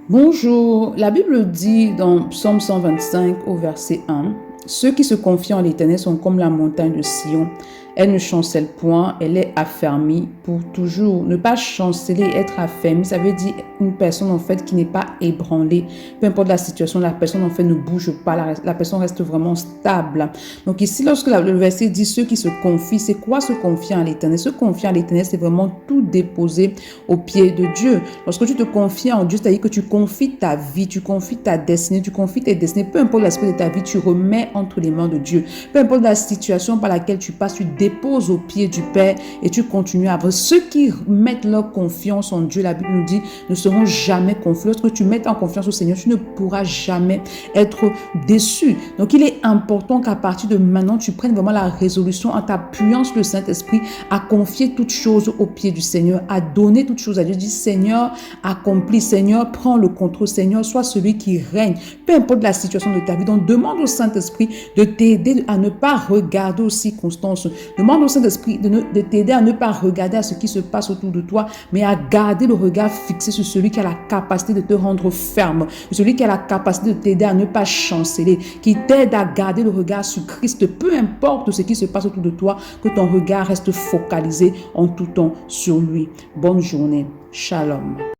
Bonjour, la Bible dit dans Psaume 125 au verset 1, ceux qui se confient en l'Éternel sont comme la montagne de Sion. Elle ne chancelle point, elle est affermie pour toujours. Ne pas chanceler, être affermi, ça veut dire une personne en fait qui n'est pas ébranlée. Peu importe la situation, la personne en fait ne bouge pas, la personne reste vraiment stable. Donc ici, lorsque le verset dit ceux qui se confient, c'est quoi se confier en l'Éternel? Se confier en l'Éternel, c'est vraiment tout déposer aux pieds de Dieu. Lorsque tu te confies en Dieu, c'est-à-dire que tu confies ta vie, tu confies ta destinée, tu confies tes destinées, peu importe l'aspect de ta vie, tu remets entre les mains de Dieu. Peu importe la situation par laquelle tu passes, tu déposes aux pieds du Père et tu continues à vivre. Ceux qui mettent leur confiance en Dieu, la Bible nous dit, ne seront jamais confus. Lorsque tu mets en confiance au Seigneur, tu ne pourras jamais être déçu. Donc, il est important qu'à partir de maintenant, tu prennes vraiment la résolution en t'appuyant sur le Saint-Esprit à confier toutes choses aux pieds du Seigneur, à donner toutes choses à Dieu. Dis, Seigneur, accomplis, Seigneur, prends le contrôle, Seigneur, sois celui qui règne. Peu importe la situation de ta vie. Donc, demande au Saint-Esprit de t'aider à ne pas regarder aux circonstances. Demande au Saint-Esprit de t'aider à ne pas regarder à ce qui se passe autour de toi, mais à garder le regard fixé sur celui qui a la capacité de te rendre ferme, celui qui a la capacité de t'aider à ne pas chanceler, qui t'aide à garder le regard sur Christ. Peu importe ce qui se passe autour de toi, que ton regard reste focalisé en tout temps sur lui. Bonne journée. Shalom.